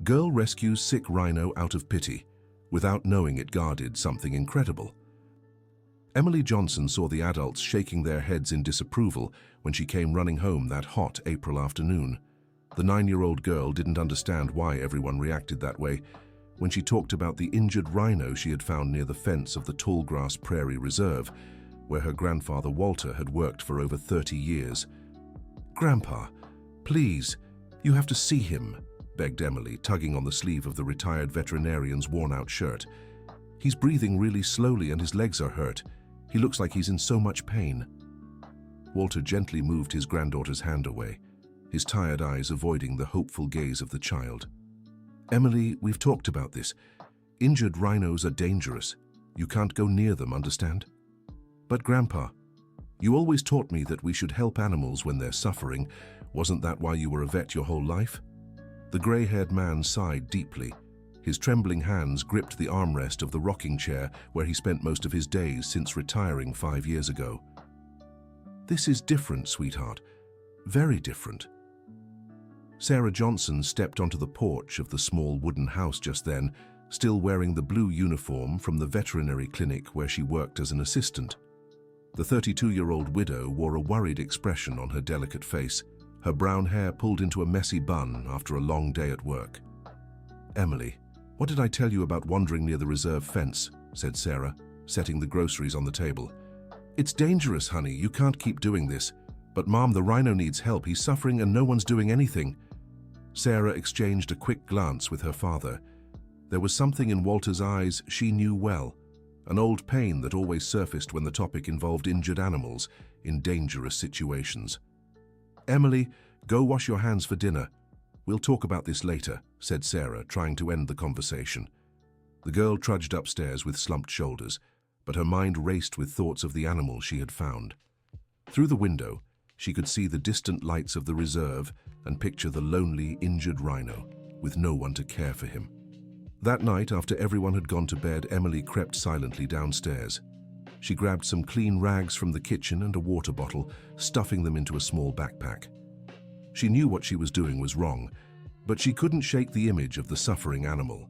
girl rescues sick rhino out of pity, without knowing it guarded something incredible. Emily Johnson saw the adults shaking their heads in disapproval when she came running home that hot April afternoon. The 9-year-old girl didn't understand why everyone reacted that way when she talked about the injured rhino she had found near the fence of the Tallgrass Prairie Reserve, where her grandfather Walter had worked for over 30 years. "Grandpa, please, you have to see him," begged Emily, tugging on the sleeve of the retired veterinarian's worn-out shirt. "He's breathing really slowly and his legs are hurt. He looks like he's in so much pain." Walter gently moved his granddaughter's hand away, his tired eyes avoiding the hopeful gaze of the child. "Emily, we've talked about this. Injured rhinos are dangerous. You can't go near them, understand?" "But Grandpa, you always taught me that we should help animals when they're suffering. Wasn't that why you were a vet your whole life?" The gray-haired man sighed deeply. His trembling hands gripped the armrest of the rocking chair where he spent most of his days since retiring 5 years ago. "This is different, sweetheart. Very different." Sarah Johnson stepped onto the porch of the small wooden house just then, still wearing the blue uniform from the veterinary clinic where she worked as an assistant. The 32-year-old widow wore a worried expression on her delicate face, her brown hair pulled into a messy bun after a long day at work. "Emily, what did I tell you about wandering near the reserve fence?" said Sarah, setting the groceries on the table. "It's dangerous, honey. You can't keep doing this. But Mom, the rhino needs help. He's suffering and no one's doing anything." Sarah exchanged a quick glance with her father. There was something in Walter's eyes she knew well, an old pain that always surfaced when the topic involved injured animals in dangerous situations. "Emily, go wash your hands for dinner. We'll talk about this later," said Sarah, trying to end the conversation. The girl trudged upstairs with slumped shoulders, but her mind raced with thoughts of the animal she had found. Through the window, she could see the distant lights of the reserve and picture the lonely, injured rhino, with no one to care for him. That night, after everyone had gone to bed, Emily crept silently downstairs. She grabbed some clean rags from the kitchen and a water bottle, stuffing them into a small backpack. She knew what she was doing was wrong, but she couldn't shake the image of the suffering animal.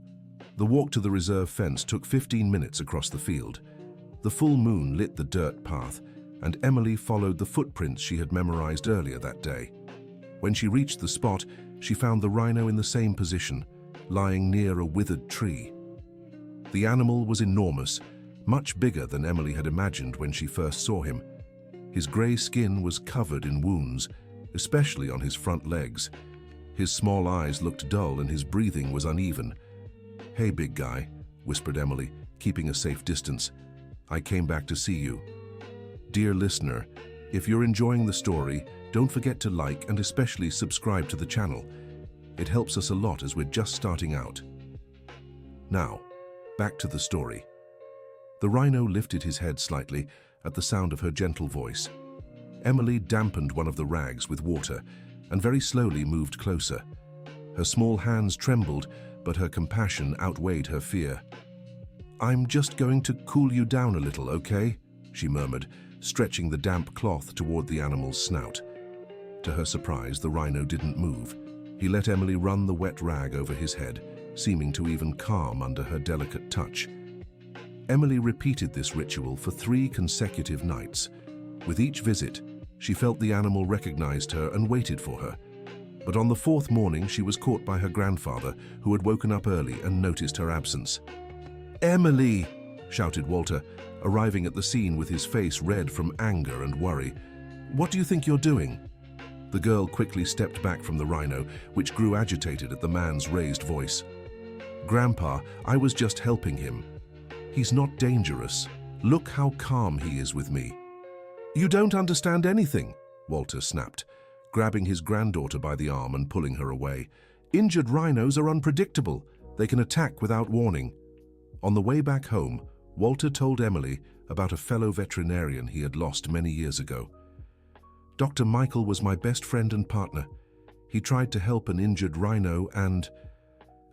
The walk to the reserve fence took 15 minutes across the field. The full moon lit the dirt path, and Emily followed the footprints she had memorized earlier that day. When she reached the spot, she found the rhino in the same position, lying near a withered tree. The animal was enormous, much bigger than Emily had imagined when she first saw him. His gray skin was covered in wounds, especially on his front legs. His small eyes looked dull and his breathing was uneven. "Hey, big guy," whispered Emily, keeping a safe distance. "I came back to see you." Dear listener, if you're enjoying the story, don't forget to like and especially subscribe to the channel. It helps us a lot as we're just starting out. Now, back to the story. The rhino lifted his head slightly at the sound of her gentle voice. Emily dampened one of the rags with water and very slowly moved closer. Her small hands trembled, but her compassion outweighed her fear. "I'm just going to cool you down a little, okay?" she murmured, stretching the damp cloth toward the animal's snout. To her surprise, the rhino didn't move. He let Emily run the wet rag over his head, seeming to even calm under her delicate touch. Emily repeated this ritual for 3 consecutive nights. With each visit, she felt the animal recognized her and waited for her. But on the 4th morning, she was caught by her grandfather, who had woken up early and noticed her absence. "Emily!" shouted Walter, arriving at the scene with his face red from anger and worry. "What do you think you're doing?" The girl quickly stepped back from the rhino, which grew agitated at the man's raised voice. "Grandpa, I was just helping him. He's not dangerous. Look how calm he is with me." "You don't understand anything," Walter snapped, grabbing his granddaughter by the arm and pulling her away. "Injured rhinos are unpredictable. They can attack without warning." On the way back home, Walter told Emily about a fellow veterinarian he had lost many years ago. "Dr. Michael was my best friend and partner. He tried to help an injured rhino and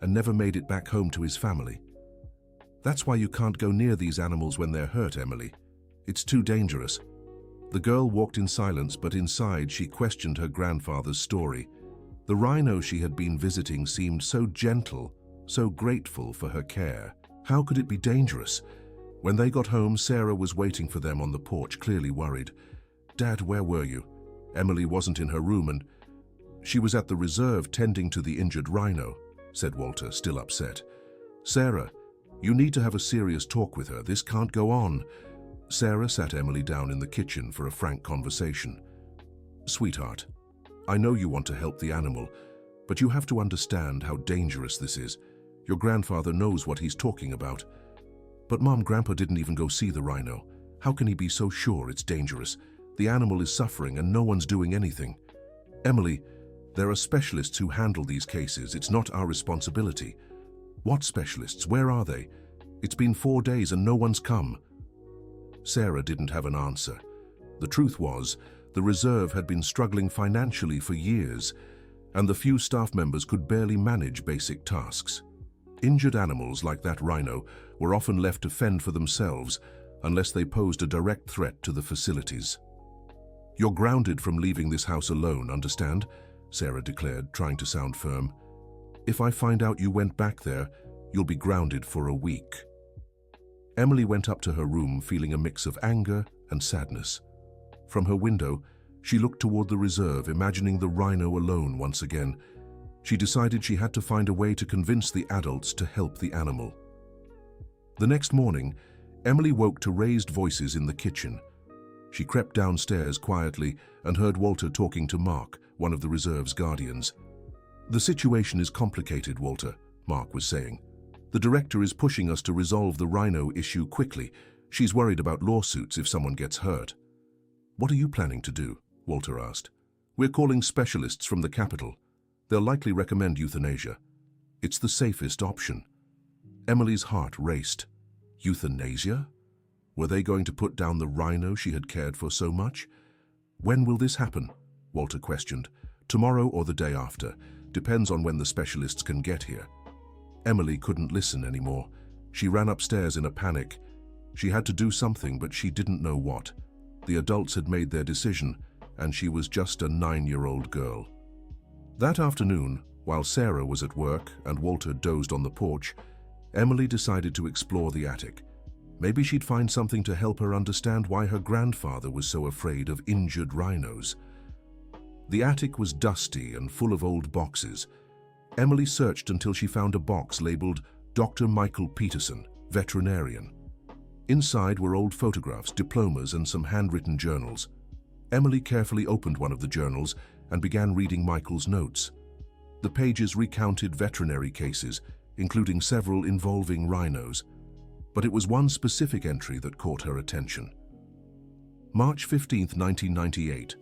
never made it back home to his family. That's why you can't go near these animals when they're hurt, Emily. It's too dangerous." The girl walked in silence, but inside she questioned her grandfather's story. The rhino she had been visiting seemed so gentle, so grateful for her care. How could it be dangerous? When they got home, Sarah was waiting for them on the porch, clearly worried. "Dad, where were you?" Emily wasn't in her room and she was at the reserve tending to the injured rhino, said Walter, still upset. "Sarah, you need to have a serious talk with her. This can't go on." Sarah sat Emily down in the kitchen for a frank conversation. "Sweetheart, I know you want to help the animal, but you have to understand how dangerous this is. Your grandfather knows what he's talking about." "But Mom, Grandpa didn't even go see the rhino. How can he be so sure it's dangerous? The animal is suffering and no one's doing anything." "Emily, there are specialists who handle these cases. It's not our responsibility." "What specialists? Where are they? It's been 4 days and no one's come." Sarah didn't have an answer. The truth was, the reserve had been struggling financially for years, and the few staff members could barely manage basic tasks. Injured animals like that rhino were often left to fend for themselves unless they posed a direct threat to the facilities. "You're grounded from leaving this house alone, understand?" Sarah declared, trying to sound firm. "If I find out you went back there, you'll be grounded for a week." Emily went up to her room feeling a mix of anger and sadness. From her window, she looked toward the reserve, imagining the rhino alone once again. She decided she had to find a way to convince the adults to help the animal. The next morning, Emily woke to raised voices in the kitchen. She crept downstairs quietly and heard Walter talking to Mark, one of the reserve's guardians. "The situation is complicated, Walter," Mark was saying. "The director is pushing us to resolve the rhino issue quickly. She's worried about lawsuits if someone gets hurt." "What are you planning to do?" Walter asked. "We're calling specialists from the capital. They'll likely recommend euthanasia. It's the safest option." Emily's heart raced. Euthanasia? Were they going to put down the rhino she had cared for so much? "When will this happen?" Walter questioned. "Tomorrow or the day after. Depends on when the specialists can get here." Emily couldn't listen anymore. She ran upstairs in a panic. She had to do something, but she didn't know what. The adults had made their decision, and she was just a 9-year-old girl. That afternoon, while Sarah was at work and Walter dozed on the porch, Emily decided to explore the attic. Maybe she'd find something to help her understand why her grandfather was so afraid of injured rhinos. The attic was dusty and full of old boxes. Emily searched until she found a box labeled Dr. Michael Peterson, veterinarian. Inside were old photographs, diplomas, and some handwritten journals. Emily carefully opened one of the journals and began reading Michael's notes. The pages recounted veterinary cases, including several involving rhinos. But it was one specific entry that caught her attention. March 15, 1998.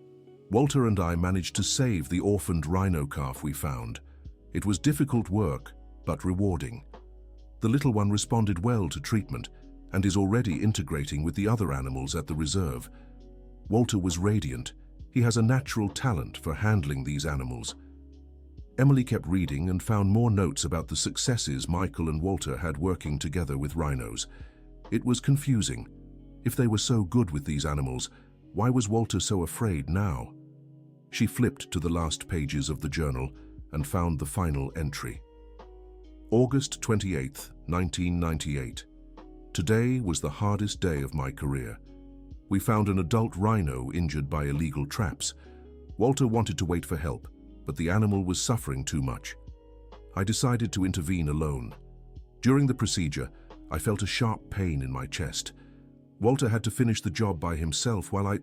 Walter and I managed to save the orphaned rhino calf we found. It was difficult work, but rewarding. The little one responded well to treatment and is already integrating with the other animals at the reserve. Walter was radiant. He has a natural talent for handling these animals. Emily kept reading and found more notes about the successes Michael and Walter had working together with rhinos. It was confusing. If they were so good with these animals, why was Walter so afraid now? She flipped to the last pages of the journal and found the final entry. August 28, 1998. Today was the hardest day of my career. We found an adult rhino injured by illegal traps. Walter wanted to wait for help, but the animal was suffering too much. I decided to intervene alone. During the procedure, I felt a sharp pain in my chest. Walter had to finish the job by himself while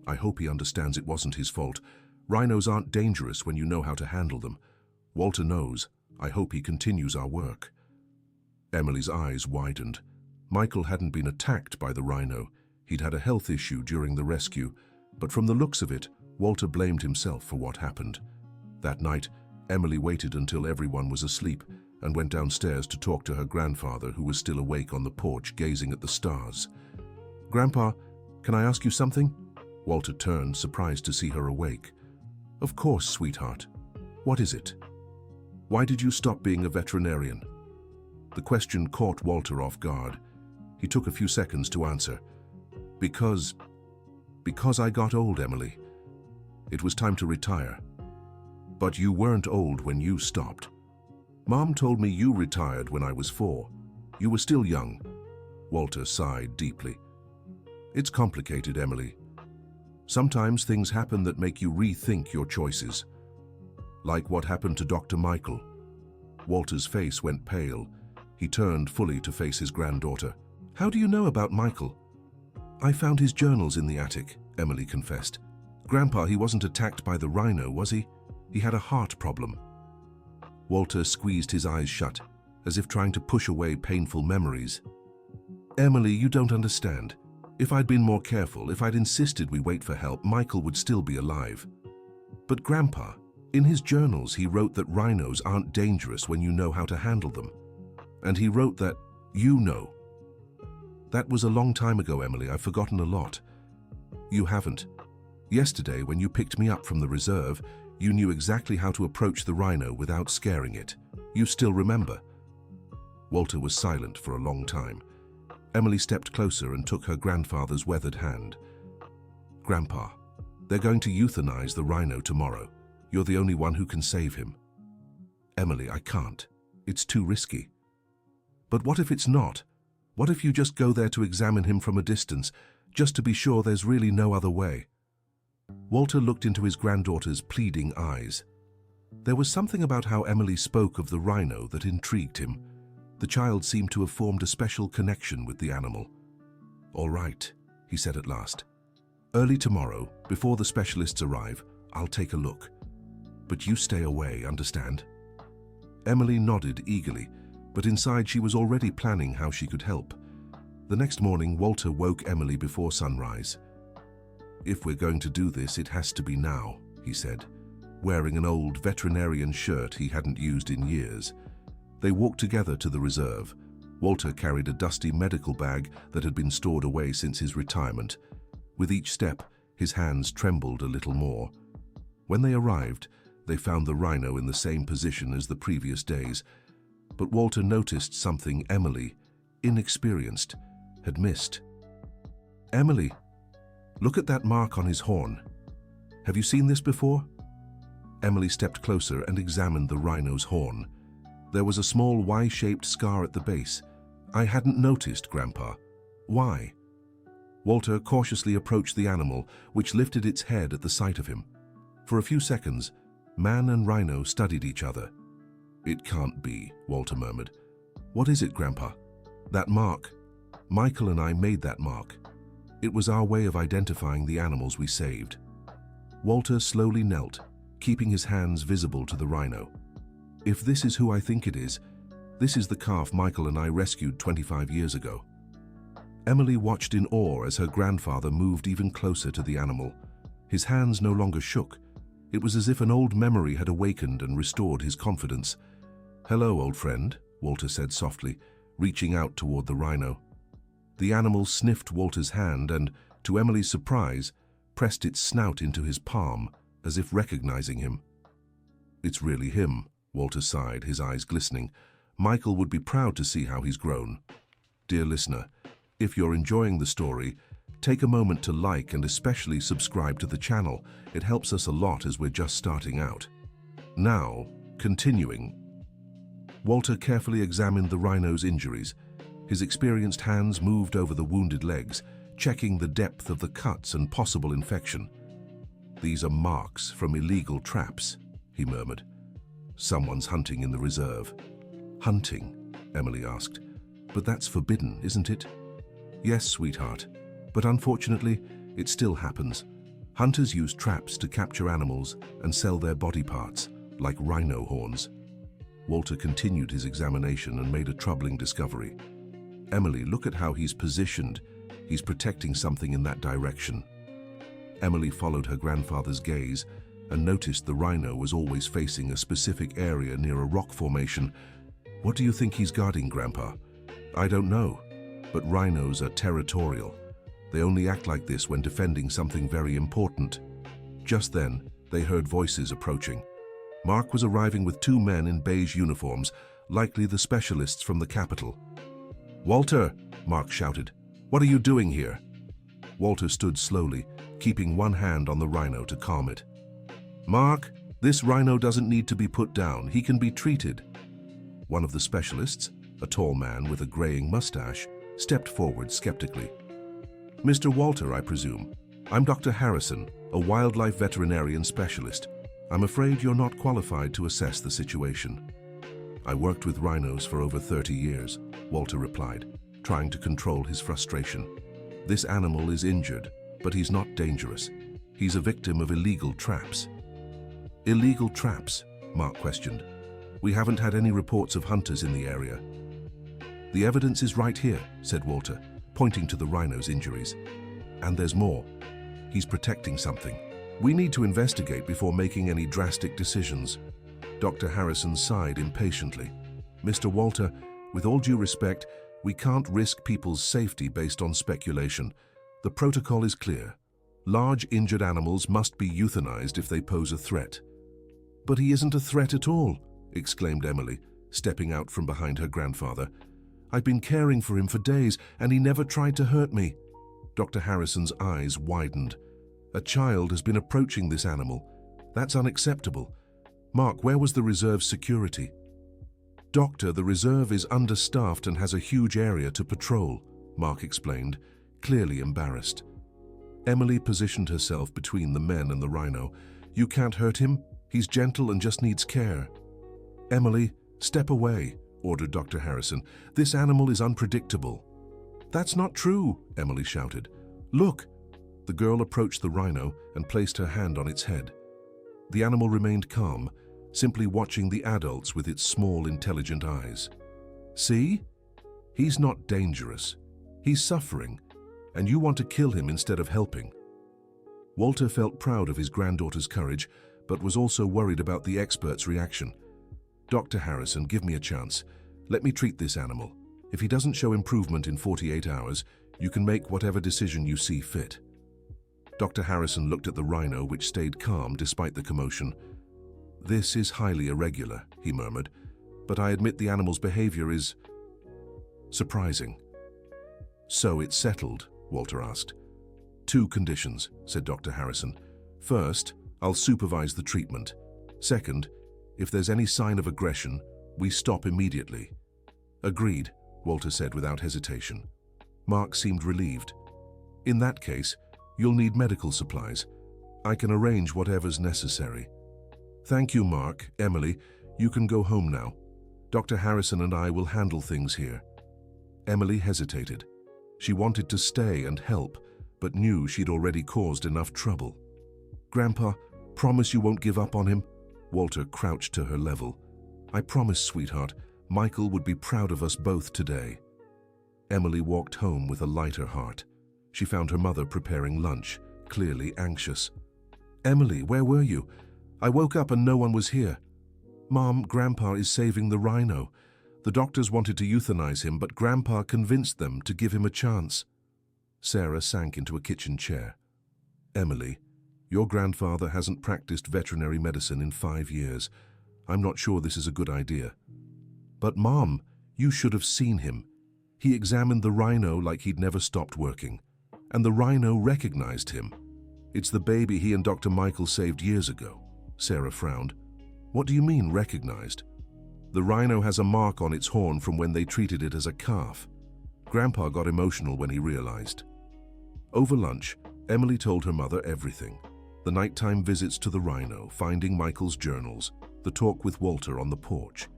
I hope he understands it wasn't his fault. Rhinos aren't dangerous when you know how to handle them. Walter knows. I hope he continues our work. Emily's eyes widened. Michael hadn't been attacked by the rhino. He'd had a health issue during the rescue, but from the looks of it, Walter blamed himself for what happened. That night, Emily waited until everyone was asleep and went downstairs to talk to her grandfather, who was still awake on the porch gazing at the stars. "Grandpa, can I ask you something?" Walter turned, surprised to see her awake. "Of course, sweetheart. What is it?" "Why did you stop being a veterinarian?" The question caught Walter off guard. He took a few seconds to answer. Because I got old, Emily. It was time to retire." But you weren't old when you stopped. Mom told me you retired when I was 4. You were still young. Walter sighed deeply. It's complicated, Emily. Sometimes things happen that make you rethink your choices. Like what happened to Dr. Michael. Walter's face went pale. He turned fully to face his granddaughter. How do you know about Michael? I found his journals in the attic, Emily confessed. Grandpa, he wasn't attacked by the rhino, was he? He had a heart problem. Walter squeezed his eyes shut, as if trying to push away painful memories. Emily, you don't understand. If I'd been more careful, if I'd insisted we wait for help, Michael would still be alive. But Grandpa, in his journals, he wrote that rhinos aren't dangerous when you know how to handle them. And he wrote that, you know. That was a long time ago, Emily. I've forgotten a lot. You haven't. Yesterday, when you picked me up from the reserve, you knew exactly how to approach the rhino without scaring it. You still remember. Walter was silent for a long time. Emily stepped closer and took her grandfather's weathered hand. Grandpa, they're going to euthanize the rhino tomorrow. You're the only one who can save him. Emily, I can't. It's too risky. But what if it's not? What if you just go there to examine him from a distance, just to be sure there's really no other way? Walter looked into his granddaughter's pleading eyes. There was something about how Emily spoke of the rhino that intrigued him. The child seemed to have formed a special connection with the animal. All right, he said at last. Early tomorrow, before the specialists arrive, I'll take a look. But you stay away, understand? Emily nodded eagerly, but inside she was already planning how she could help. The next morning, Walter woke Emily before sunrise. If we're going to do this, it has to be now, he said, wearing an old veterinarian shirt he hadn't used in years. They walked together to the reserve. Walter carried a dusty medical bag that had been stored away since his retirement. With each step, his hands trembled a little more. When they arrived, they found the rhino in the same position as the previous days. But Walter noticed something Emily, inexperienced, had missed. Emily, look at that mark on his horn. Have you seen this before? Emily stepped closer and examined the rhino's horn. There was a small Y-shaped scar at the base. I hadn't noticed, Grandpa. Why? Walter cautiously approached the animal, which lifted its head at the sight of him. For a few seconds, man and rhino studied each other. It can't be, Walter murmured. What is it, Grandpa? That mark. Michael and I made that mark. It was our way of identifying the animals we saved. Walter slowly knelt, keeping his hands visible to the rhino. If this is who I think it is, this is the calf Michael and I rescued 25 years ago. Emily watched in awe as her grandfather moved even closer to the animal. His hands no longer shook. It was as if an old memory had awakened and restored his confidence. Hello, old friend, Walter said softly, reaching out toward the rhino. The animal sniffed Walter's hand and, to Emily's surprise, pressed its snout into his palm, as if recognizing him. It's really him, Walter sighed, his eyes glistening. Michael would be proud to see how he's grown. Dear listener, if you're enjoying the story, take a moment to like and especially subscribe to the channel. It helps us a lot as we're just starting out. Now, continuing. Walter carefully examined the rhino's injuries. His experienced hands moved over the wounded legs, checking the depth of the cuts and possible infection. These are marks from illegal traps, he murmured. Someone's hunting in the reserve. Hunting? Emily asked. But that's forbidden, isn't it? Yes, sweetheart. But unfortunately, it still happens. Hunters use traps to capture animals and sell their body parts, like rhino horns. Walter continued his examination and made a troubling discovery. Emily, look at how he's positioned. He's protecting something in that direction. Emily followed her grandfather's gaze and noticed the rhino was always facing a specific area near a rock formation. What do you think he's guarding, Grandpa? I don't know, but rhinos are territorial. They only act like this when defending something very important. Just then, they heard voices approaching. Mark was arriving with 2 men in beige uniforms, likely the specialists from the capital. Walter, Mark shouted. What are you doing here? Walter stood slowly, keeping one hand on the rhino to calm it. Mark, This rhino doesn't need to be put down. He can be treated. One of the specialists, a tall man with a graying mustache, stepped forward skeptically. Mr. Walter, I presume. I'm Dr. Harrison, a wildlife veterinarian specialist. I'm afraid you're not qualified to assess the situation. I worked with rhinos for over 30 years, Walter replied, trying to control his frustration. This animal is injured, but he's not dangerous. He's a victim of illegal traps. Illegal traps? Mark questioned. We haven't had any reports of hunters in the area. The evidence is right here, said Walter, pointing to the rhino's injuries. And there's more. He's protecting something. We need to investigate before making any drastic decisions. Dr. Harrison sighed impatiently. Mr. Walter, with all due respect, we can't risk people's safety based on speculation. The protocol is clear. Large injured animals must be euthanized if they pose a threat. But he isn't a threat at all, exclaimed Emily, stepping out from behind her grandfather. I've been caring for him for days, and he never tried to hurt me. Dr. Harrison's eyes widened. A child has been approaching this animal. That's unacceptable. Mark, where was the reserve's security? Doctor, the reserve is understaffed and has a huge area to patrol, Mark explained, clearly embarrassed. Emily positioned herself between the men and the rhino. You can't hurt him. He's gentle and just needs care. Emily, step away, ordered Dr. Harrison. This animal is unpredictable. That's not true, Emily shouted. Look! The girl approached the rhino and placed her hand on its head. The animal remained calm, simply watching the adults with its small, intelligent eyes. See? He's not dangerous. He's suffering, and you want to kill him instead of helping. Walter felt proud of his granddaughter's courage, but was also worried about the expert's reaction. Dr. Harrison, give me a chance. Let me treat this animal. If he doesn't show improvement in 48 hours, you can make whatever decision you see fit. Dr. Harrison looked at the rhino, which stayed calm despite the commotion. This is highly irregular, he murmured, but I admit the animal's behavior is surprising. So it's settled, Walter asked. 2 conditions, said Dr. Harrison. First, I'll supervise the treatment. Second, if there's any sign of aggression, we stop immediately. Agreed, Walter said without hesitation. Mark seemed relieved. In that case, you'll need medical supplies. I can arrange whatever's necessary. Thank you, Mark. Emily, you can go home now. Dr. Harrison and I will handle things here. Emily hesitated. She wanted to stay and help, but knew she'd already caused enough trouble. Grandpa, promise you won't give up on him? Walter crouched to her level. I promise, sweetheart. Michael would be proud of us both today. Emily walked home with a lighter heart. She found her mother preparing lunch, clearly anxious. Emily, where were you? I woke up and no one was here. Mom, Grandpa is saving the rhino. The doctors wanted to euthanize him, but Grandpa convinced them to give him a chance. Sarah sank into a kitchen chair. Emily, your grandfather hasn't practiced veterinary medicine in 5 years. I'm not sure this is a good idea. But Mom, you should have seen him. He examined the rhino like he'd never stopped working. And the rhino recognized him. It's the baby he and Dr. Michael saved years ago. Sarah frowned. What do you mean, recognized? The rhino has a mark on its horn from when they treated it as a calf. Grandpa got emotional when he realized. Over lunch, Emily told her mother everything. The nighttime visits to the rhino, finding Michael's journals, the talk with Walter on the porch.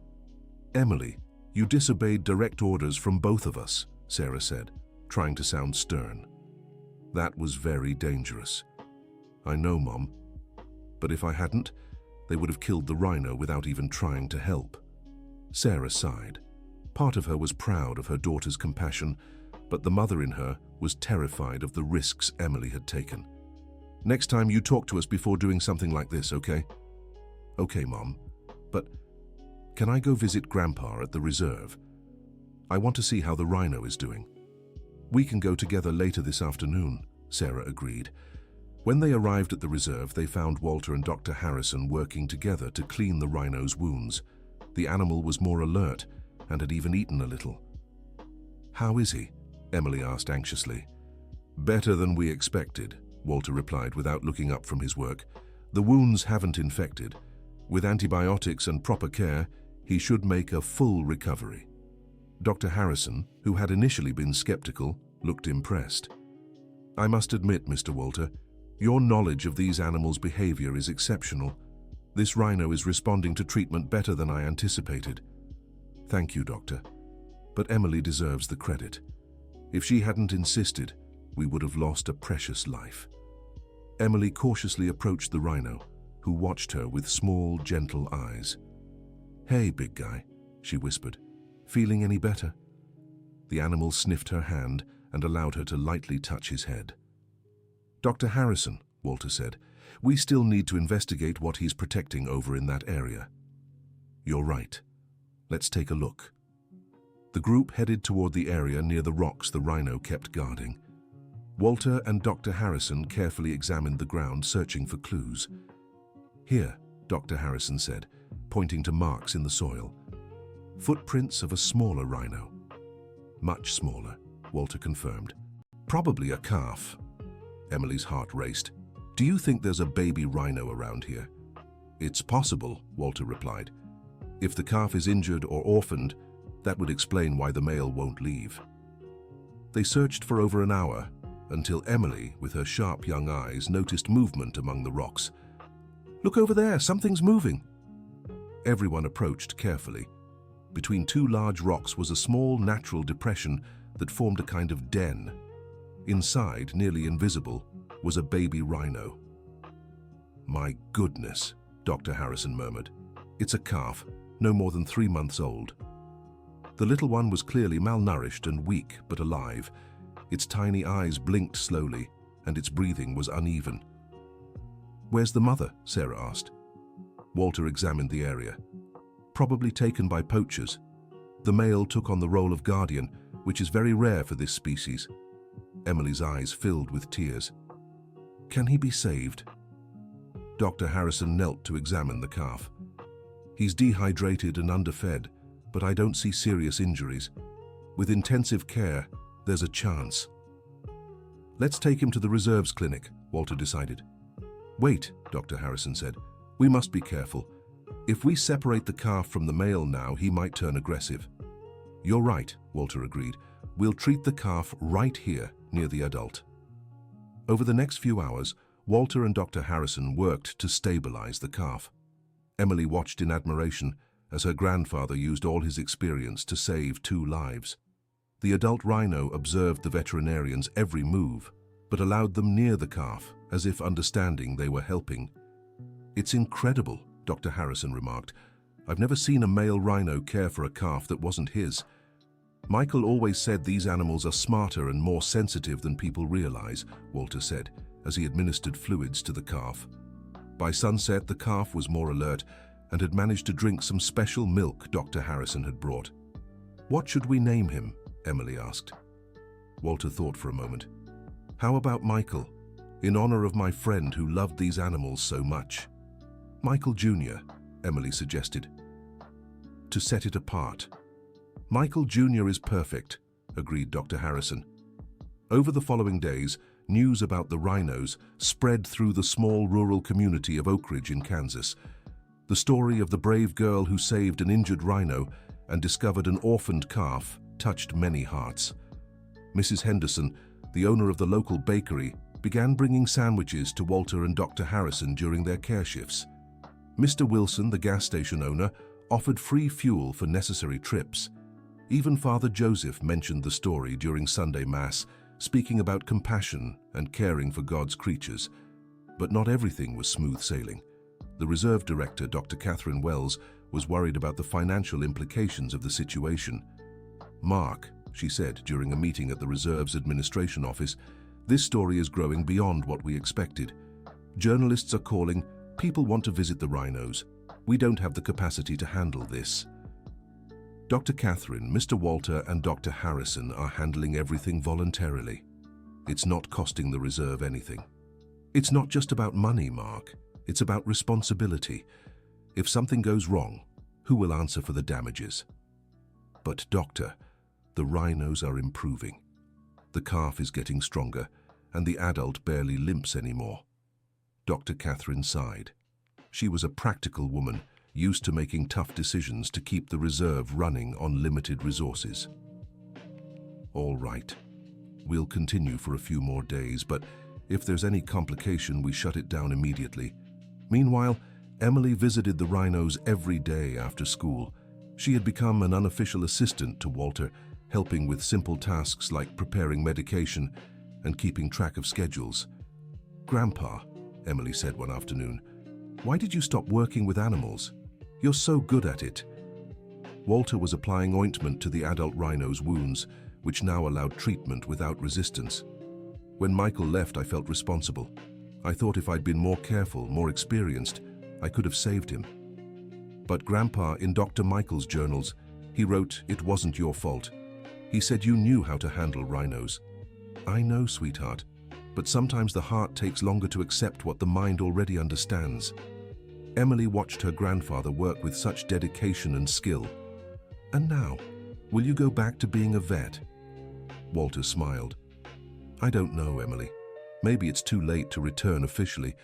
Emily, you disobeyed direct orders from both of us, Sarah said, trying to sound stern. That was very dangerous. I know, Mom. But if I hadn't, they would have killed the rhino without even trying to help. Sarah sighed. Part of her was proud of her daughter's compassion, but the mother in her was terrified of the risks Emily had taken. Next time you talk to us before doing something like this, okay? Okay, Mom. But can I go visit Grandpa at the reserve? I want to see how the rhino is doing. We can go together later this afternoon, Sarah agreed. When they arrived at the reserve, they found Walter and Dr. Harrison working together to clean the rhino's wounds. The animal was more alert and had even eaten a little. How is he? Emily asked anxiously. Better than we expected, Walter replied without looking up from his work. The wounds haven't infected, With antibiotics and proper care, he should make a full recovery. Dr. Harrison, who had initially been skeptical, looked impressed. I must admit, Mr. Walter, your knowledge of these animals' behavior is exceptional. This rhino is responding to treatment better than I anticipated. Thank you, Doctor. But Emily deserves the credit. If she hadn't insisted, we would have lost a precious life. Emily cautiously approached the rhino, who watched her with small, gentle eyes. Hey, big guy, she whispered. Feeling any better? The animal sniffed her hand and allowed her to lightly touch his head. Dr. Harrison, Walter said, we still need to investigate what he's protecting over in that area. You're right. Let's take a look. The group headed toward the area near the rocks the rhino kept guarding. Walter and Dr. Harrison carefully examined the ground, searching for clues. Here, Dr. Harrison said, pointing to marks in the soil. Footprints of a smaller rhino. Much smaller, Walter confirmed. Probably a calf. Emily's heart raced. Do you think there's a baby rhino around here? It's possible, Walter replied. If the calf is injured or orphaned, that would explain why the male won't leave. They searched for over an hour, until Emily, with her sharp young eyes, noticed movement among the rocks. Look over there, something's moving. Everyone approached carefully. Between two large rocks was a small natural depression that formed a kind of den. Inside, nearly invisible, was a baby rhino. My goodness, Dr. Harrison murmured. It's a calf, no more than 3 months old. The little one was clearly malnourished and weak, but alive. Its tiny eyes blinked slowly, and its breathing was uneven. Where's the mother? Sarah asked. Walter examined the area. Probably taken by poachers. The male took on the role of guardian, which is very rare for this species. Emily's eyes filled with tears. Can he be saved? Dr. Harrison knelt to examine the calf. He's dehydrated and underfed, but I don't see serious injuries. With intensive care, there's a chance. Let's take him to the reserves clinic, Walter decided. Wait, Dr. Harrison said. We must be careful. If we separate the calf from the male now, he might turn aggressive. You're right, Walter agreed. We'll treat the calf right here, near the adult. Over the next few hours, Walter and Dr. Harrison worked to stabilize the calf. Emily watched in admiration as her grandfather used all his experience to save 2 lives. The adult rhino observed the veterinarian's every move, but allowed them near the calf, as if understanding they were helping. It's incredible, Dr. Harrison remarked. I've never seen a male rhino care for a calf that wasn't his. Michael always said these animals are smarter and more sensitive than people realize, Walter said, as he administered fluids to the calf. By sunset, the calf was more alert and had managed to drink some special milk Dr. Harrison had brought. What should we name him? Emily asked. Walter thought for a moment. How about Michael, in honor of my friend who loved these animals so much? Michael Jr., Emily suggested. To set it apart. Michael Jr. is perfect, agreed Dr. Harrison. Over the following days, news about the rhinos spread through the small rural community of Oak Ridge in Kansas. The story of the brave girl who saved an injured rhino and discovered an orphaned calf touched many hearts. Mrs. Henderson, the owner of the local bakery, began bringing sandwiches to Walter and Dr. Harrison during their care shifts. Mr. Wilson, the gas station owner, offered free fuel for necessary trips. Even Father Joseph mentioned the story during Sunday Mass, speaking about compassion and caring for God's creatures. But not everything was smooth sailing. The reserve director, Dr. Catherine Wells, was worried about the financial implications of the situation. Mark, she said during a meeting at the reserve's administration office, this story is growing beyond what we expected. Journalists are calling, people want to visit the rhinos. We don't have the capacity to handle this. Dr. Catherine, Mr. Walter, and Dr. Harrison are handling everything voluntarily. It's not costing the reserve anything. It's not just about money, Mark. It's about responsibility. If something goes wrong, who will answer for the damages? But, Doctor, the rhinos are improving. The calf is getting stronger, and the adult barely limps anymore. Dr. Catherine sighed. She was a practical woman, used to making tough decisions to keep the reserve running on limited resources. All right. We'll continue for a few more days, but if there's any complication, we shut it down immediately. Meanwhile, Emily visited the rhinos every day after school. She had become an unofficial assistant to Walter, helping with simple tasks like preparing medication and keeping track of schedules. "Grandpa," Emily said one afternoon, "why did you stop working with animals? You're so good at it." Walter was applying ointment to the adult rhino's wounds, which now allowed treatment without resistance. "When Michael left, I felt responsible. I thought if I'd been more careful, more experienced, I could have saved him. But Grandpa, in Dr. Michael's journals, he wrote, 'It wasn't your fault.' He said you knew how to handle rhinos." "I know, sweetheart, but sometimes the heart takes longer to accept what the mind already understands." Emily watched her grandfather work with such dedication and skill. "And now, will you go back to being a vet?" Walter smiled. "I don't know, Emily. Maybe it's too late to return officially,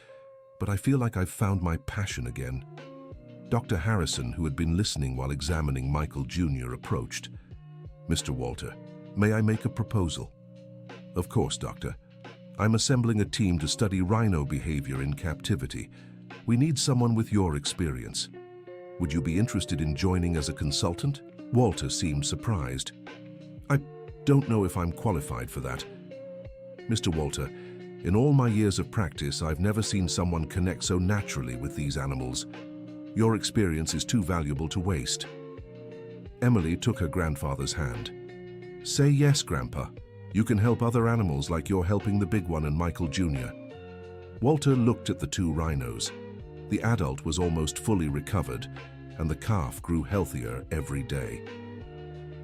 but I feel like I've found my passion again." Dr. Harrison, who had been listening while examining Michael Jr., approached. "Mr. Walter, may I make a proposal?" "Of course, Doctor. I'm assembling a team to study rhino behavior in captivity. We need someone with your experience. Would you be interested in joining as a consultant?" Walter seemed surprised. "I don't know if I'm qualified for that. Mr. Walter, in all my years of practice, I've never seen someone connect so naturally with these animals. Your experience is too valuable to waste." Emily took her grandfather's hand. "Say yes, Grandpa. You can help other animals like you're helping the big one and Michael Jr." Walter looked at the two rhinos. The adult was almost fully recovered, and the calf grew healthier every day.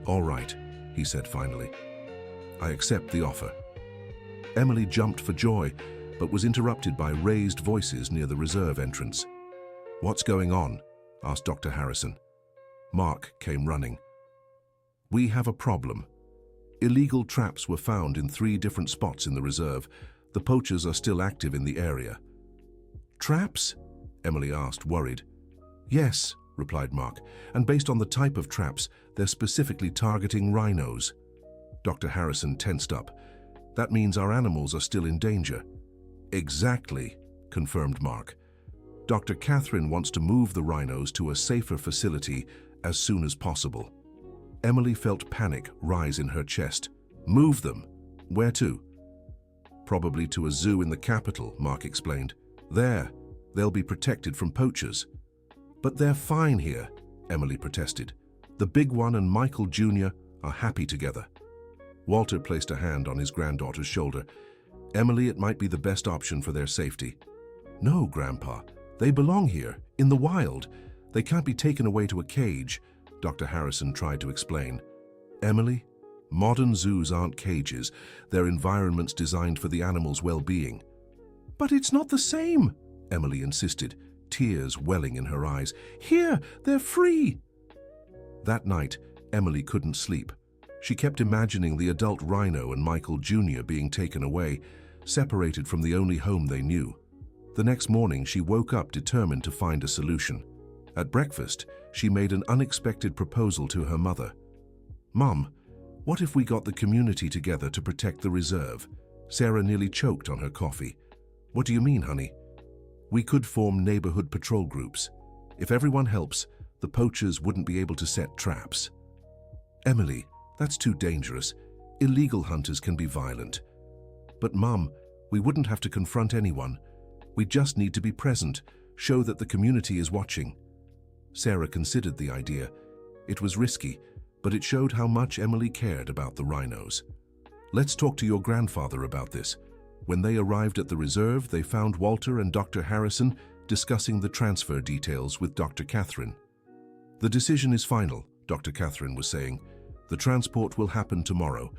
"All right," he said finally. "I accept the offer." Emily jumped for joy, but was interrupted by raised voices near the reserve entrance. "What's going on?" asked Dr. Harrison. Mark came running. "We have a problem. Illegal traps were found in 3 different spots in the reserve. The poachers are still active in the area." "Traps?" Emily asked, worried. "Yes," replied Mark, "and based on the type of traps, they're specifically targeting rhinos." Dr. Harrison tensed up. "That means our animals are still in danger." "Exactly," confirmed Mark. "Dr. Catherine wants to move the rhinos to a safer facility as soon as possible." Emily felt panic rise in her chest. "Move them? Where to?" "Probably to a zoo in the capital," Mark explained. "There, they'll be protected from poachers." "But they're fine here," Emily protested. "The big one and Michael Jr. are happy together." Walter placed a hand on his granddaughter's shoulder. "Emily, it might be the best option for their safety." "No, Grandpa. They belong here, in the wild. They can't be taken away to a cage," Dr. Harrison tried to explain. "Emily, modern zoos aren't cages. They're environments designed for the animals' well-being." "But it's not the same," Emily insisted, tears welling in her eyes. "Here, they're free." That night, Emily couldn't sleep. She kept imagining the adult rhino and Michael Jr. being taken away, separated from the only home they knew. The next morning, she woke up determined to find a solution. At breakfast, she made an unexpected proposal to her mother. "Mom, what if we got the community together to protect the reserve?" Sarah nearly choked on her coffee. "What do you mean, honey?" "We could form neighborhood patrol groups. If everyone helps, the poachers wouldn't be able to set traps." "Emily, that's too dangerous. Illegal hunters can be violent." "But Mom, we wouldn't have to confront anyone. We just need to be present, show that the community is watching." Sarah considered the idea. It was risky, but it showed how much Emily cared about the rhinos. "Let's talk to your grandfather about this." When they arrived at the reserve, they found Walter and Dr. Harrison discussing the transfer details with Dr. Catherine. "The decision is final," Dr. Catherine was saying. "The transport will happen tomorrow."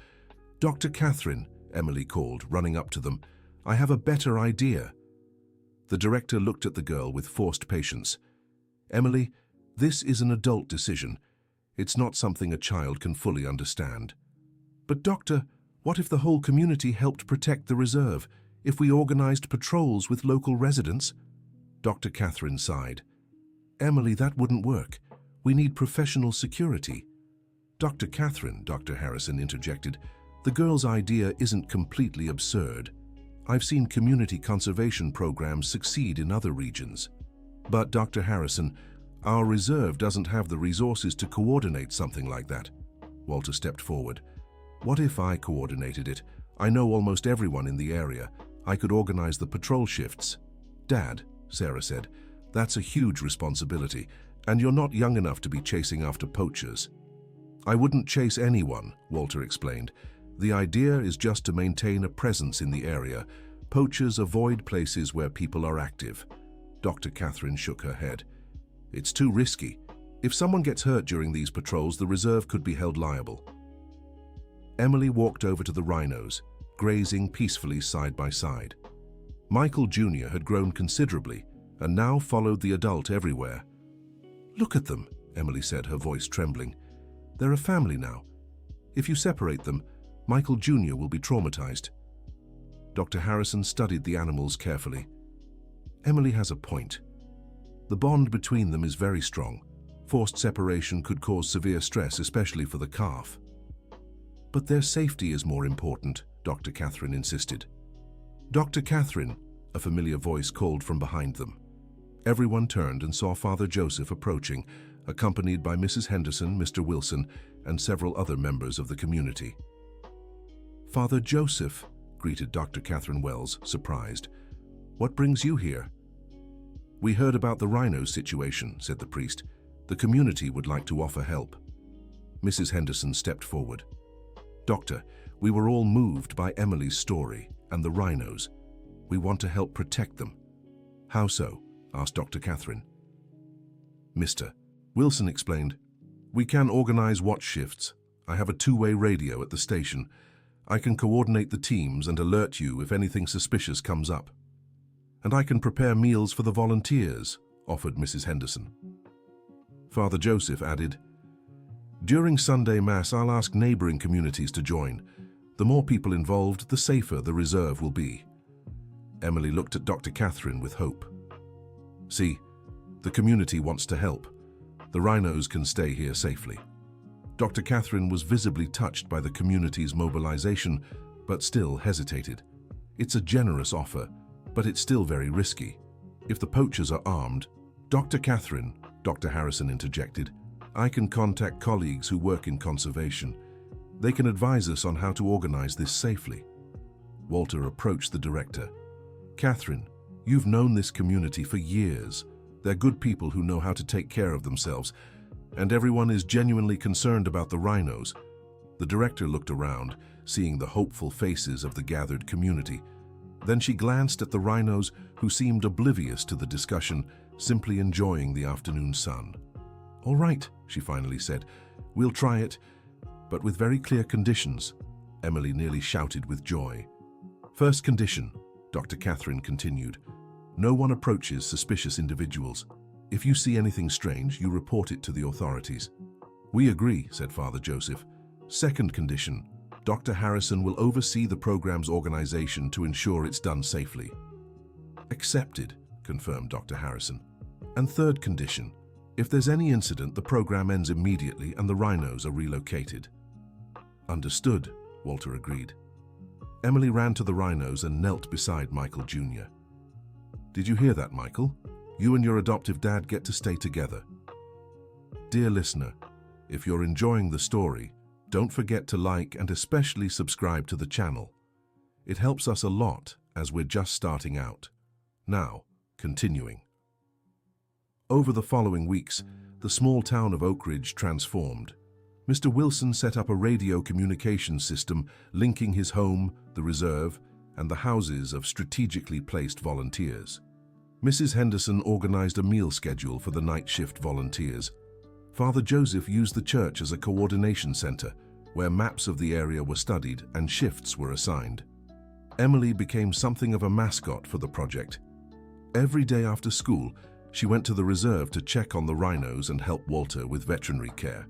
"Dr. Catherine," Emily called, running up to them, "I have a better idea." The director looked at the girl with forced patience. "Emily, this is an adult decision. It's not something a child can fully understand." "But doctor, what if the whole community helped protect the reserve? If we organized patrols with local residents?" Dr. Catherine sighed. Emily, that wouldn't work. We need professional security. Dr. Catherine, Dr. Harrison interjected, the girl's idea isn't completely absurd. I've seen community conservation programs succeed in other regions. But, Dr. Harrison, our reserve doesn't have the resources to coordinate something like that. Walter stepped forward. What if I coordinated it? I know almost everyone in the area. I could organize the patrol shifts. Dad, Sarah said, that's a huge responsibility, and you're not young enough to be chasing after poachers. I wouldn't chase anyone, Walter explained. The idea is just to maintain a presence in the area. Poachers avoid places where people are active. Dr. Catherine shook her head. It's too risky. If someone gets hurt during these patrols, the reserve could be held liable. Emily walked over to the rhinos, grazing peacefully side by side. Michael Jr. had grown considerably and now followed the adult everywhere. Look at them, Emily said, her voice trembling. They're a family now. If you separate them, Michael Jr. will be traumatized. Dr. Harrison studied the animals carefully. Emily has a point. The bond between them is very strong. Forced separation could cause severe stress, especially for the calf. But their safety is more important, Dr. Catherine insisted. Dr. Catherine, a familiar voice called from behind them. Everyone turned and saw Father Joseph approaching, accompanied by Mrs. Henderson, Mr. Wilson, and several other members of the community. Father Joseph, greeted Dr. Catherine Wells, surprised. What brings you here? We heard about the rhinos situation, said the priest. The community would like to offer help. Mrs. Henderson stepped forward. Doctor, we were all moved by Emily's story and the rhinos. We want to help protect them. How so? Asked Dr. Catherine. Mr. Wilson explained, we can organize watch shifts. I have a two-way radio at the station. I can coordinate the teams and alert you if anything suspicious comes up. And I can prepare meals for the volunteers, offered Mrs. Henderson. Father Joseph added, during Sunday Mass, I'll ask neighboring communities to join. The more people involved, the safer the reserve will be. Emily looked at Dr. Catherine with hope. See, the community wants to help. The rhinos can stay here safely. Dr. Catherine was visibly touched by the community's mobilization, but still hesitated. It's a generous offer, but it's still very risky. If the poachers are armed, Dr. Catherine, Dr. Harrison interjected, I can contact colleagues who work in conservation. They can advise us on how to organize this safely. Walter approached the director. Catherine, you've known this community for years. They're good people who know how to take care of themselves, and everyone is genuinely concerned about the rhinos. The director looked around, seeing the hopeful faces of the gathered community. Then she glanced at the rhinos, who seemed oblivious to the discussion, simply enjoying the afternoon sun. All right, she finally said, we'll try it, but with very clear conditions. Emily nearly shouted with joy. First condition, Dr. Catherine continued, no one approaches suspicious individuals. If you see anything strange, you report it to the authorities. We agree, said Father Joseph. Second condition, Dr. Harrison will oversee the program's organization to ensure it's done safely. Accepted, confirmed Dr. Harrison. And third condition, if there's any incident, the program ends immediately and the rhinos are relocated. Understood, Walter agreed. Emily ran to the rhinos and knelt beside Michael Jr. Did you hear that, Michael? You and your adoptive dad get to stay together. Dear listener, if you're enjoying the story, don't forget to like and especially subscribe to the channel. It helps us a lot as we're just starting out. Now, continuing. Over the following weeks, the small town of Oak Ridge transformed. Mr. Wilson set up a radio communication system linking his home, the reserve, and the houses of strategically placed volunteers. Mrs. Henderson organized a meal schedule for the night shift volunteers. Father Joseph used the church as a coordination center, where maps of the area were studied and shifts were assigned. Emily became something of a mascot for the project. Every day after school, she went to the reserve to check on the rhinos and help Walter with veterinary care.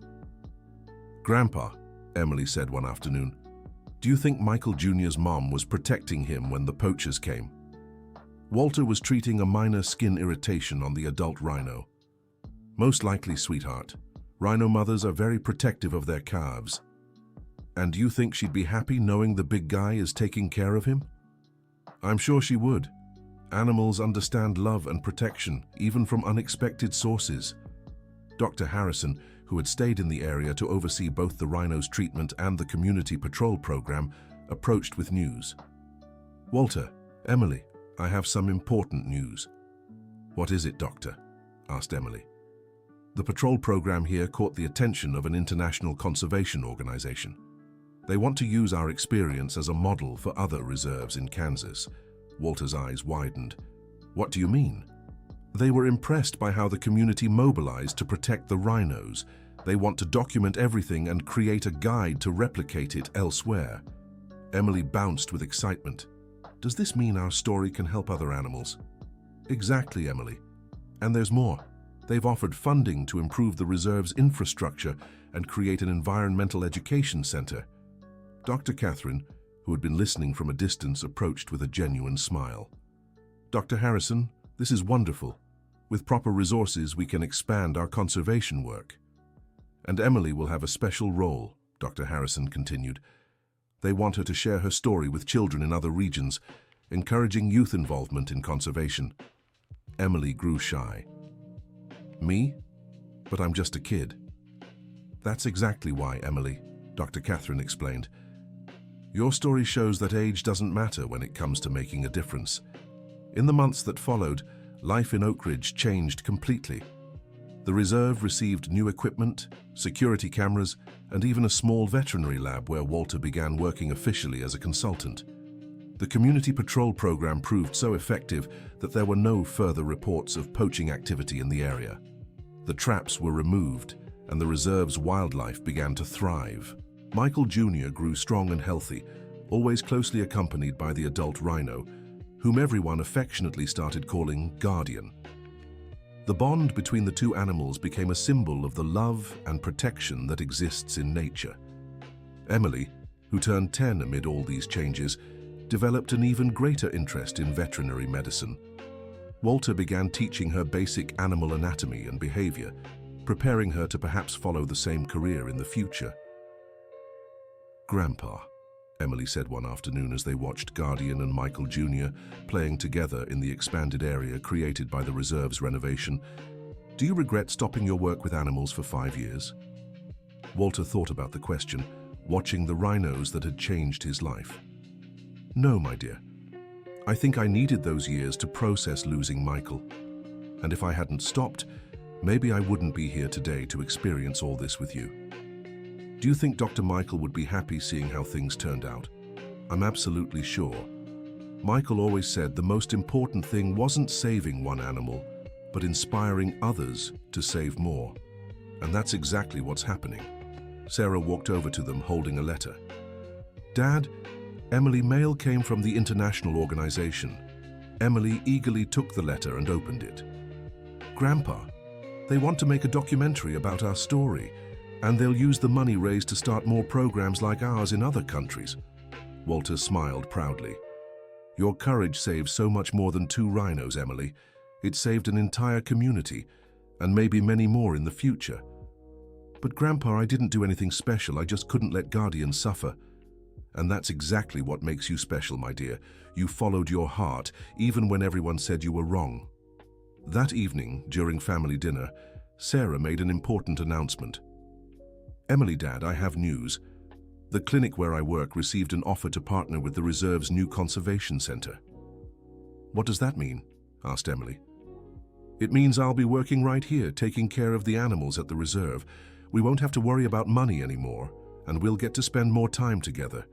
Grandpa, Emily said one afternoon, do you think Michael Jr.'s mom was protecting him when the poachers came? Walter was treating a minor skin irritation on the adult rhino. Most likely, sweetheart. Rhino mothers are very protective of their calves. And you think she'd be happy knowing the big guy is taking care of him? I'm sure she would. Animals understand love and protection, even from unexpected sources. Dr. Harrison, who had stayed in the area to oversee both the rhino's treatment and the community patrol program, approached with news. Walter, Emily, I have some important news. What is it, Doctor? Asked Emily. The patrol program here caught the attention of an international conservation organization. They want to use our experience as a model for other reserves in Kansas. Walter's eyes widened. What do you mean? They were impressed by how the community mobilized to protect the rhinos. They want to document everything and create a guide to replicate it elsewhere. Emily bounced with excitement. Does this mean our story can help other animals? Exactly, Emily. And there's more. They've offered funding to improve the reserve's infrastructure and create an environmental education center. Dr. Catherine, who had been listening from a distance, approached with a genuine smile. Dr. Harrison, this is wonderful. With proper resources, we can expand our conservation work. And Emily will have a special role, Dr. Harrison continued. They want her to share her story with children in other regions, encouraging youth involvement in conservation. Emily grew shy. Me? But I'm just a kid. That's exactly why, Emily, Dr. Catherine explained. Your story shows that age doesn't matter when it comes to making a difference. In the months that followed, life in Oak Ridge changed completely. The reserve received new equipment, security cameras, and even a small veterinary lab where Walter began working officially as a consultant. The community patrol program proved so effective that there were no further reports of poaching activity in the area. The traps were removed, and the reserve's wildlife began to thrive. Michael Jr. grew strong and healthy, always closely accompanied by the adult rhino, whom everyone affectionately started calling Guardian. The bond between the two animals became a symbol of the love and protection that exists in nature. Emily, who turned 10 amid all these changes, developed an even greater interest in veterinary medicine. Walter began teaching her basic animal anatomy and behavior, preparing her to perhaps follow the same career in the future. Grandpa, Emily said one afternoon as they watched Guardian and Michael Jr. playing together in the expanded area created by the reserve's renovation, do you regret stopping your work with animals for 5 years? Walter thought about the question, watching the rhinos that had changed his life. No, my dear. I think I needed those years to process losing Michael. And if I hadn't stopped, maybe I wouldn't be here today to experience all this with you. Do you think Dr. Michael would be happy seeing how things turned out? I'm absolutely sure. Michael always said the most important thing wasn't saving one animal, but inspiring others to save more. And that's exactly what's happening. Sarah walked over to them holding a letter. Dad, Emily, mail came from the international organization. Emily eagerly took the letter and opened it. Grandpa, they want to make a documentary about our story, and they'll use the money raised to start more programs like ours in other countries. Walter smiled proudly. Your courage saved so much more than 2 rhinos, Emily. It saved an entire community, and maybe many more in the future. But Grandpa, I didn't do anything special. I just couldn't let Guardian suffer. And that's exactly what makes you special, my dear. You followed your heart, even when everyone said you were wrong. That evening, during family dinner, Sarah made an important announcement. Emily, Dad, I have news. The clinic where I work received an offer to partner with the reserve's new conservation center. What does that mean? Asked Emily. It means I'll be working right here, taking care of the animals at the reserve. We won't have to worry about money anymore, and we'll get to spend more time together.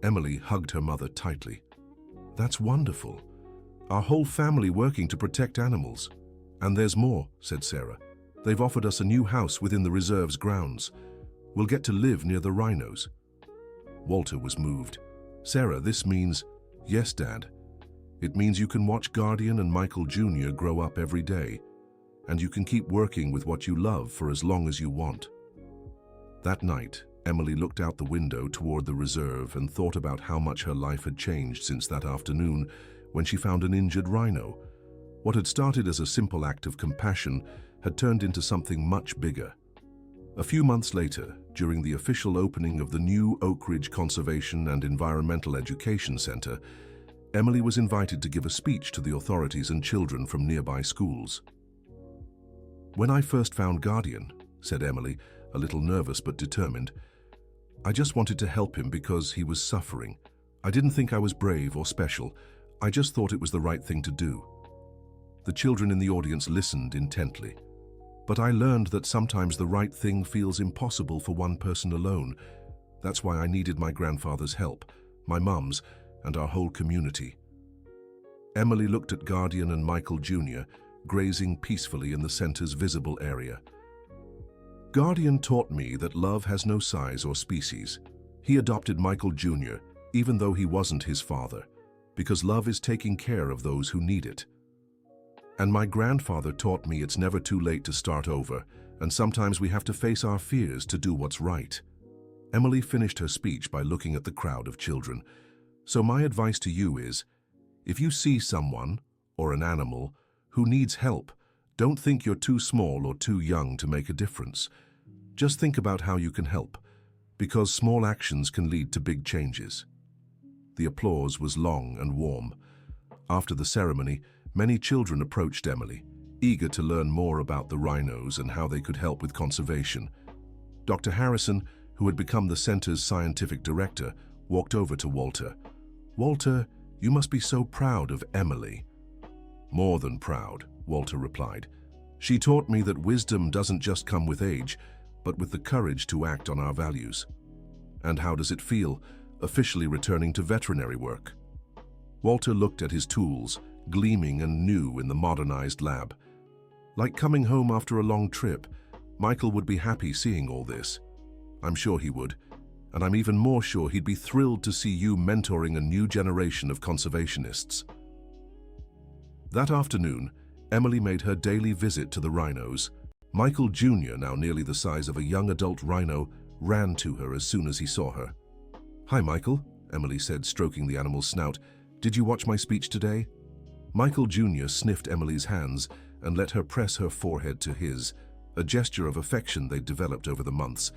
Emily hugged her mother tightly. That's wonderful. Our whole family working to protect animals. And there's more, said Sarah. They've offered us a new house within the reserve's grounds. We'll get to live near the rhinos. Walter was moved. Sarah, this means... Yes, Dad. It means you can watch Guardian and Michael Jr. grow up every day, and you can keep working with what you love for as long as you want. That night, Emily looked out the window toward the reserve and thought about how much her life had changed since that afternoon when she found an injured rhino. What had started as a simple act of compassion had turned into something much bigger. A few months later, during the official opening of the new Oak Ridge Conservation and Environmental Education Center, Emily was invited to give a speech to the authorities and children from nearby schools. "When I first found Guardian," said Emily, a little nervous but determined, "I just wanted to help him because he was suffering. I didn't think I was brave or special. I just thought it was the right thing to do." The children in the audience listened intently. "But I learned that sometimes the right thing feels impossible for one person alone. That's why I needed my grandfather's help, my mum's, and our whole community." Emily looked at Guardian and Michael Jr., grazing peacefully in the center's visible area. "Guardian taught me that love has no size or species. He adopted Michael Jr., even though he wasn't his father, because love is taking care of those who need it. And my grandfather taught me it's never too late to start over, and sometimes we have to face our fears to do what's right." Emily finished her speech by looking at the crowd of children. "So my advice to you is, if you see someone, or an animal, who needs help, don't think you're too small or too young to make a difference. Just think about how you can help, because small actions can lead to big changes." The applause was long and warm. After the ceremony, many children approached Emily, eager to learn more about the rhinos and how they could help with conservation. Dr. Harrison, who had become the center's scientific director, walked over to Walter. "Walter, you must be so proud of Emily." "More than proud," Walter replied. "She taught me that wisdom doesn't just come with age, but with the courage to act on our values." "And how does it feel, officially returning to veterinary work?" Walter looked at his tools, gleaming and new in the modernized lab. "Like coming home after a long trip. Michael would be happy seeing all this. I'm sure he would. And I'm even more sure he'd be thrilled to see you mentoring a new generation of conservationists." That afternoon, Emily made her daily visit to the rhinos. Michael Jr., now nearly the size of a young adult rhino, ran to her as soon as he saw her. "Hi, Michael," Emily said, stroking the animal's snout. "Did you watch my speech today?" Michael Jr. sniffed Emily's hands and let her press her forehead to his, a gesture of affection they'd developed over the months.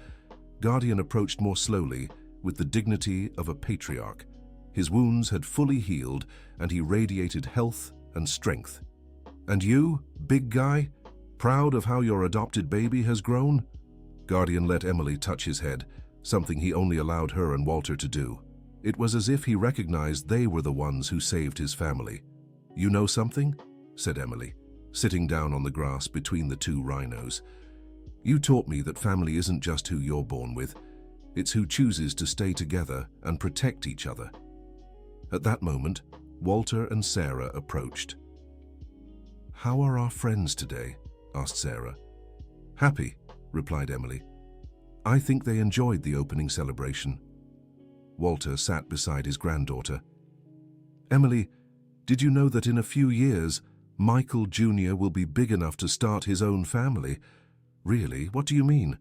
Guardian approached more slowly, with the dignity of a patriarch. His wounds had fully healed, and he radiated health and strength. "And you, big guy, proud of how your adopted baby has grown?" Guardian let Emily touch his head, something he only allowed her and Walter to do. It was as if he recognized they were the ones who saved his family. "You know something?" said Emily, sitting down on the grass between the two rhinos. "You taught me that family isn't just who you're born with. It's who chooses to stay together and protect each other." At that moment, Walter and Sarah approached. "How are our friends today?" asked Sarah. "Happy," replied Emily. "I think they enjoyed the opening celebration." Walter sat beside his granddaughter. "Emily, did you know that in a few years, Michael Jr. will be big enough to start his own family?" "Really? What do you mean?"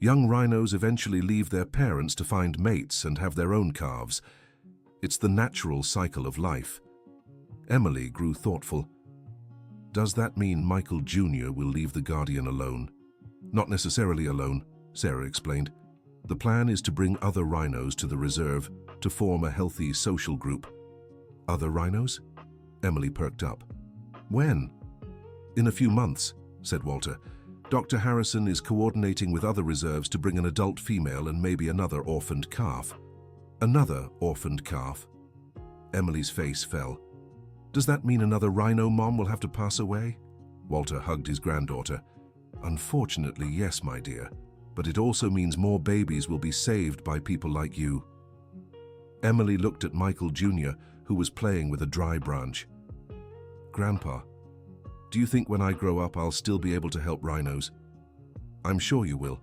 "Young rhinos eventually leave their parents to find mates and have their own calves. It's the natural cycle of life." Emily grew thoughtful. "Does that mean Michael Jr. will leave the Guardian alone?" "Not necessarily alone," Sarah explained. "The plan is to bring other rhinos to the reserve to form a healthy social group." "Other rhinos?" Emily perked up. "When?" "In a few months," said Walter. "Dr. Harrison is coordinating with other reserves to bring an adult female and maybe another orphaned calf." "Another orphaned calf?" Emily's face fell. "Does that mean another rhino mom will have to pass away?" Walter hugged his granddaughter. "Unfortunately, yes, my dear. But it also means more babies will be saved by people like you." Emily looked at Michael Jr., who was playing with a dry branch. "Grandpa, do you think when I grow up I'll still be able to help rhinos?" "I'm sure you will.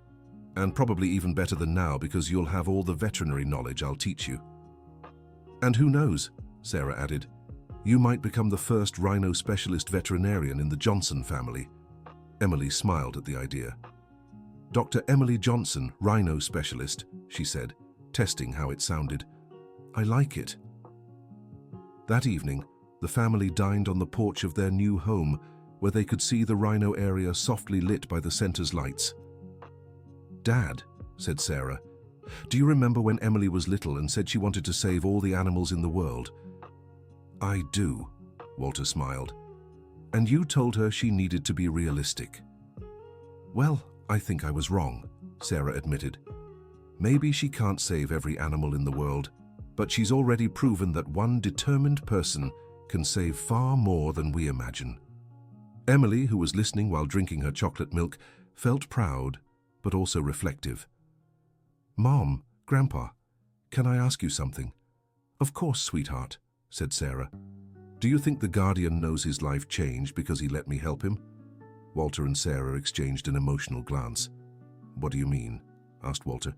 And probably even better than now because you'll have all the veterinary knowledge I'll teach you." "And who knows," Sarah added, "you might become the first rhino specialist veterinarian in the Johnson family." Emily smiled at the idea. "Dr. Emily Johnson, rhino specialist," she said, testing how it sounded. "I like it." That evening, the family dined on the porch of their new home, where they could see the rhino area softly lit by the center's lights. "Dad," said Sarah, "do you remember when Emily was little and said she wanted to save all the animals in the world?" "I do," Walter smiled. "And you told her she needed to be realistic." "Well, I think I was wrong," Sarah admitted. "Maybe she can't save every animal in the world, but she's already proven that one determined person can save far more than we imagine." Emily, who was listening while drinking her chocolate milk, felt proud, but also reflective. "Mom, Grandpa, can I ask you something?" "Of course, sweetheart," said Sarah. "Do you think the Guardian knows his life changed because he let me help him?" Walter and Sarah exchanged an emotional glance. "What do you mean?" asked Walter.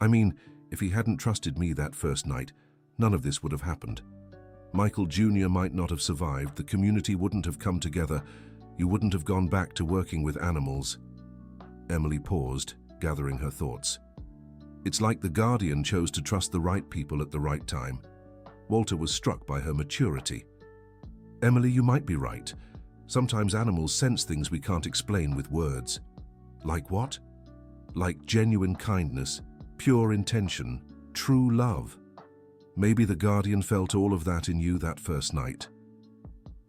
"I mean, if he hadn't trusted me that first night, none of this would have happened. Michael Jr. might not have survived, the community wouldn't have come together, you wouldn't have gone back to working with animals." Emily paused, gathering her thoughts. "It's like the Guardian chose to trust the right people at the right time." Walter was struck by her maturity. "Emily, you might be right. Sometimes animals sense things we can't explain with words." "Like what?" "Like genuine kindness, pure intention, true love. Maybe the Guardian felt all of that in you that first night."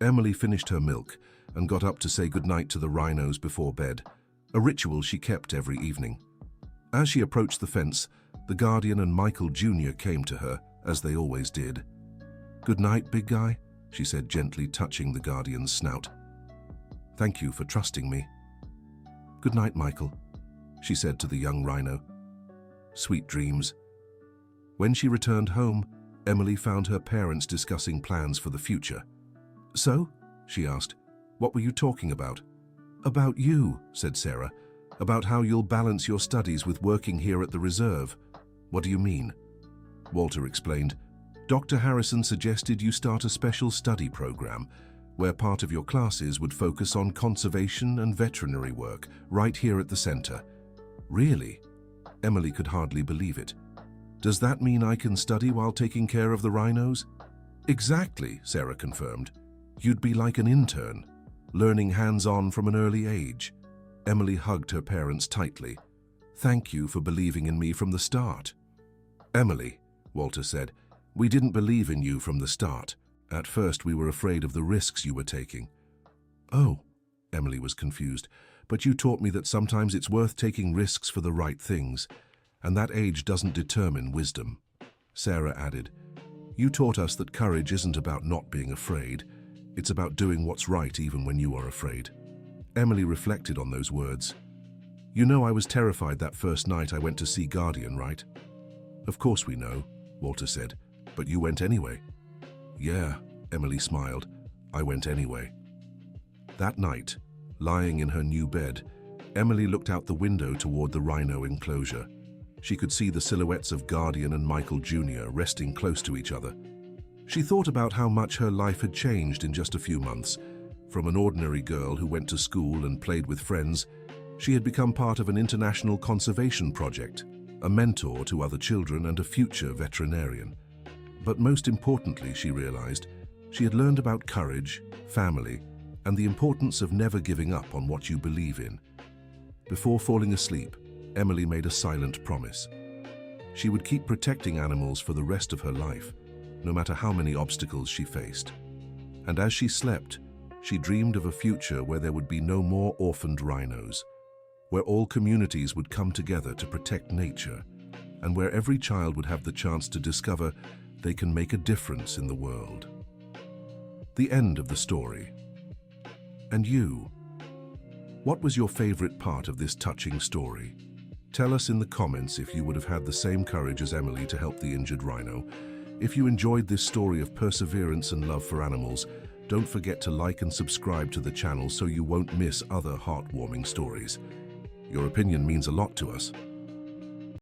Emily finished her milk and got up to say goodnight to the rhinos before bed, a ritual she kept every evening. As she approached the fence, the Guardian and Michael Jr. came to her, as they always did. "Good night, big guy," she said, gently touching the Guardian's snout. "Thank you for trusting me." "Good night, Michael," she said to the young rhino. "Sweet dreams." When she returned home, Emily found her parents discussing plans for the future. "So?" she asked. "What were you talking about?" "About you," said Sarah. "About how you'll balance your studies with working here at the reserve." "What do you mean?" Walter explained. "Dr. Harrison suggested you start a special study program where part of your classes would focus on conservation and veterinary work right here at the center." "Really?" Emily could hardly believe it. "Does that mean I can study while taking care of the rhinos?" "Exactly," Sarah confirmed. "You'd be like an intern, learning hands-on from an early age." Emily hugged her parents tightly. "Thank you for believing in me from the start." "Emily," Walter said, "we didn't believe in you from the start. At first we were afraid of the risks you were taking." "Oh," Emily was confused, "but you taught me that sometimes it's worth taking risks for the right things, and that age doesn't determine wisdom." Sarah added, "You taught us that courage isn't about not being afraid. It's about doing what's right even when you are afraid." Emily reflected on those words. "You know I was terrified that first night I went to see Guardian, right?" "Of course we know," Walter said, "but you went anyway." "Yeah," Emily smiled. "I went anyway." That night, lying in her new bed, Emily looked out the window toward the rhino enclosure. She could see the silhouettes of Guardian and Michael Jr. resting close to each other. She thought about how much her life had changed in just a few months. From an ordinary girl who went to school and played with friends, she had become part of an international conservation project, a mentor to other children and a future veterinarian. But most importantly, she realized, she had learned about courage, family, and the importance of never giving up on what you believe in. Before falling asleep, Emily made a silent promise. She would keep protecting animals for the rest of her life, no matter how many obstacles she faced. And as she slept, she dreamed of a future where there would be no more orphaned rhinos, where all communities would come together to protect nature, and where every child would have the chance to discover they can make a difference in the world. The end of the story. And you? What was your favorite part of this touching story? Tell us in the comments if you would have had the same courage as Emily to help the injured rhino. If you enjoyed this story of perseverance and love for animals, don't forget to like and subscribe to the channel so you won't miss other heartwarming stories. Your opinion means a lot to us.